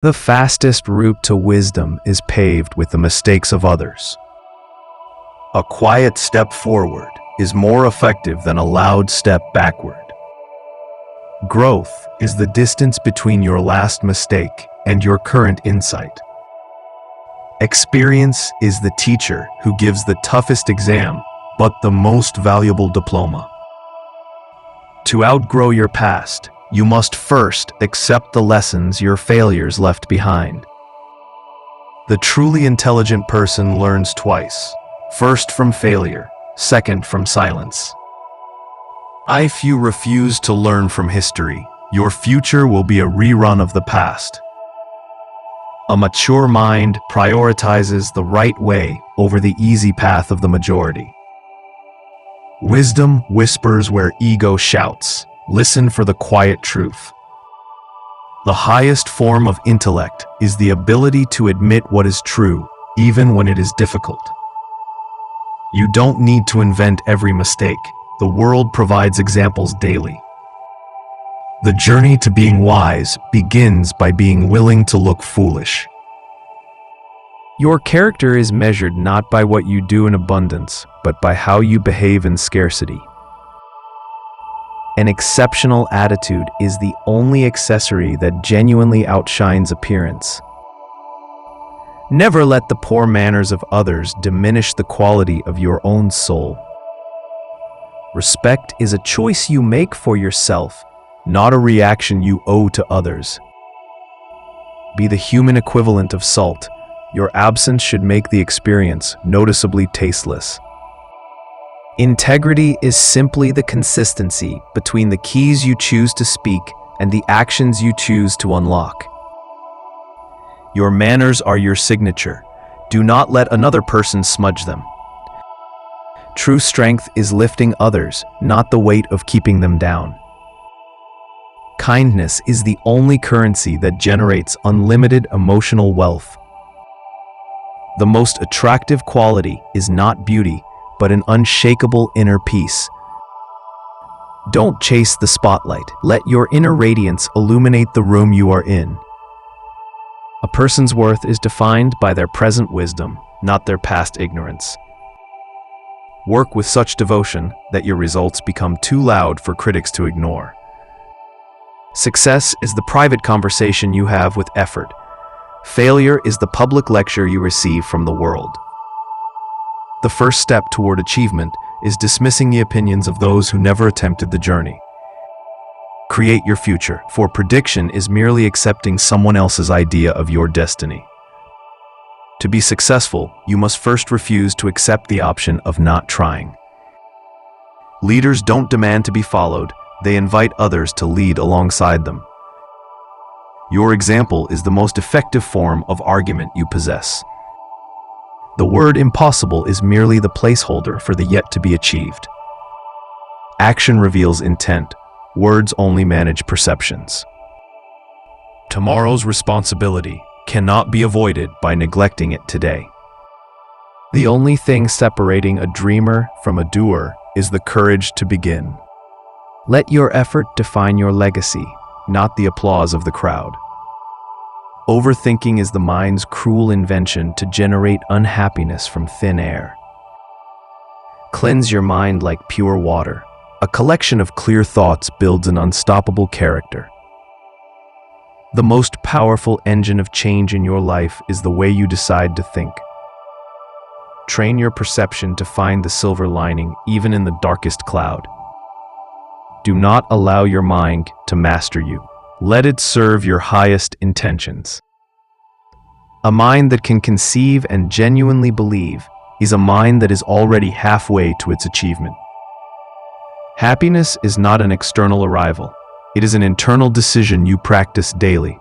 The fastest route to wisdom is paved with the mistakes of others. A quiet step forward is more effective than a loud step backward. Growth is the distance between your last mistake and your current insight. Experience is the teacher who gives the toughest exam, but the most valuable diploma. To outgrow your past, you must first accept the lessons your failures left behind. The truly intelligent person learns twice, first from failure, second from silence. If you refuse to learn from history, your future will be a rerun of the past. A mature mind prioritizes the right way over the easy path of the majority. Wisdom whispers where ego shouts. Listen for the quiet truth. The highest form of intellect is the ability to admit what is true, even when it is difficult. You don't need to invent every mistake. The world provides examples daily. The journey to being wise begins by being willing to look foolish. Your character is measured not by what you do in abundance, but by how you behave in scarcity. An exceptional attitude is the only accessory that genuinely outshines appearance. Never let the poor manners of others diminish the quality of your own soul. Respect is a choice you make for yourself, not a reaction you owe to others. Be the human equivalent of salt. Your absence should make the experience noticeably tasteless. Integrity is simply the consistency between the keys you choose to speak and the actions you choose to unlock. Your manners are your signature. Do not let another person smudge them. True strength is lifting others, not the weight of keeping them down. Kindness is the only currency that generates unlimited emotional wealth. The most attractive quality is not beauty, but an unshakable inner peace. Don't chase the spotlight. Let your inner radiance illuminate the room you are in. A person's worth is defined by their present wisdom, not their past ignorance. Work with such devotion that your results become too loud for critics to ignore. Success is the private conversation you have with effort. Failure is the public lecture you receive from the world. The first step toward achievement is dismissing the opinions of those who never attempted the journey. Create your future, for prediction is merely accepting someone else's idea of your destiny. To be successful, you must first refuse to accept the option of not trying. Leaders don't demand to be followed, they invite others to lead alongside them. Your example is the most effective form of argument you possess. The word impossible is merely the placeholder for the yet to be achieved. Action reveals intent, words only manage perceptions. Tomorrow's responsibility cannot be avoided by neglecting it today. The only thing separating a dreamer from a doer is the courage to begin. Let your effort define your legacy, not the applause of the crowd. Overthinking is the mind's cruel invention to generate unhappiness from thin air. Cleanse your mind like pure water. A collection of clear thoughts builds an unstoppable character. The most powerful engine of change in your life is the way you decide to think. Train your perception to find the silver lining even in the darkest cloud. Do not allow your mind to master you. Let it serve your highest intentions. A mind that can conceive and genuinely believe is a mind that is already halfway to its achievement. Happiness is not an external arrival. It is an internal decision you practice daily.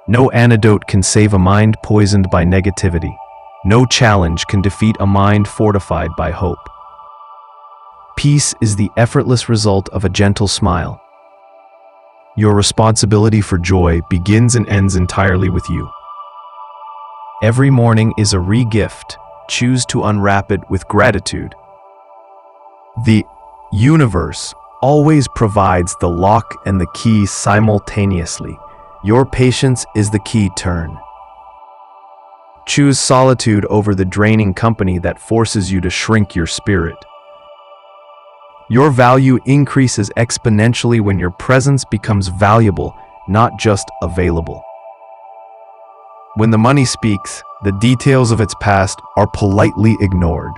No antidote can save a mind poisoned by negativity. No challenge can defeat a mind fortified by hope. Peace is the effortless result of a gentle smile. Your responsibility for joy begins and ends entirely with you. Every morning is a re-gift. Choose to unwrap it with gratitude. The universe always provides the lock and the key simultaneously. Your patience is the key turn. Choose solitude over the draining company that forces you to shrink your spirit. Your value increases exponentially when your presence becomes valuable, not just available. When the money speaks, the details of its past are politely ignored.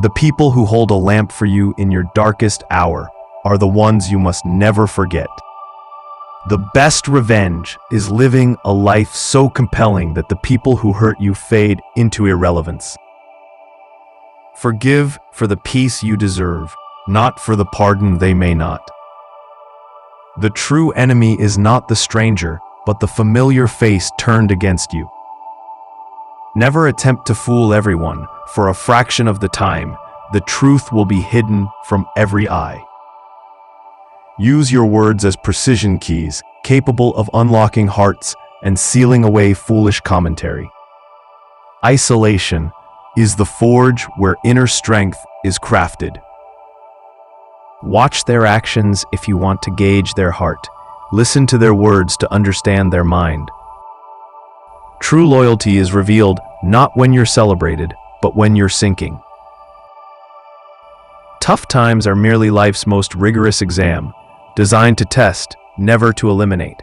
The people who hold a lamp for you in your darkest hour are the ones you must never forget. The best revenge is living a life so compelling that the people who hurt you fade into irrelevance. Forgive for the peace you deserve, not for the pardon they may not. The true enemy is not the stranger, but the familiar face turned against you. Never attempt to fool everyone. For a fraction of the time, the truth will be hidden from every eye. Use your words as precision keys, capable of unlocking hearts and sealing away foolish commentary. Isolation is the forge where inner strength is crafted. Watch their actions if you want to gauge their heart. Listen to their words to understand their mind. True loyalty is revealed not when you're celebrated, but when you're sinking. Tough times are merely life's most rigorous exam, designed to test, never to eliminate.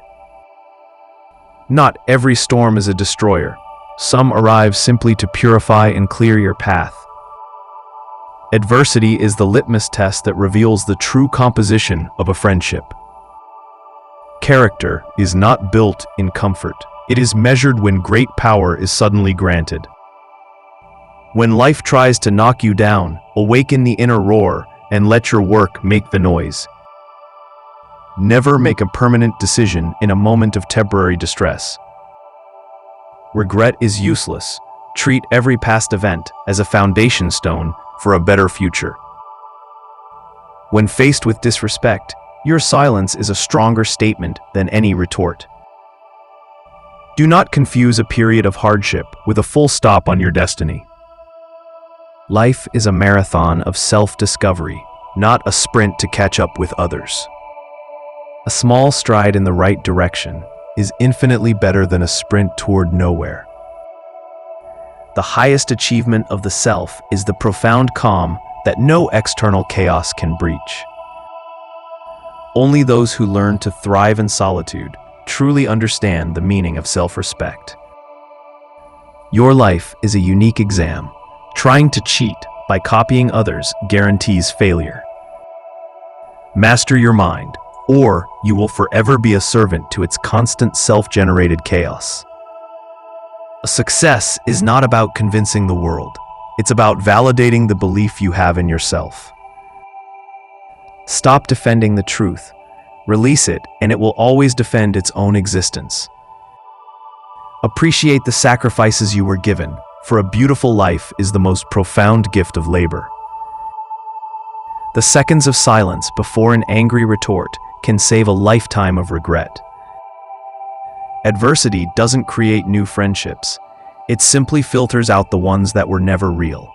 Not every storm is a destroyer. Some arrive simply to purify and clear your path. Adversity is the litmus test that reveals the true composition of a friendship. Character is not built in comfort. It is measured when great power is suddenly granted. When life tries to knock you down, awaken the inner roar and let your work make the noise. Never make a permanent decision in a moment of temporary distress. Regret is useless. Treat every past event as a foundation stone for a better future. When faced with disrespect, your silence is a stronger statement than any retort. Do not confuse a period of hardship with a full stop on your destiny. Life is a marathon of self-discovery, not a sprint to catch up with others. A small stride in the right direction is infinitely better than a sprint toward nowhere. The highest achievement of the self is the profound calm that no external chaos can breach. Only those who learn to thrive in solitude truly understand the meaning of self-respect. Your life is a unique exam. Trying to cheat by copying others guarantees failure. Master your mind, or you will forever be a servant to its constant self-generated chaos. A success is not about convincing the world. It's about validating the belief you have in yourself. Stop defending the truth. Release it, and it will always defend its own existence. Appreciate the sacrifices you were given, for a beautiful life is the most profound gift of labor. The seconds of silence before an angry retort can save a lifetime of regret. Adversity doesn't create new friendships. It simply filters out the ones that were never real.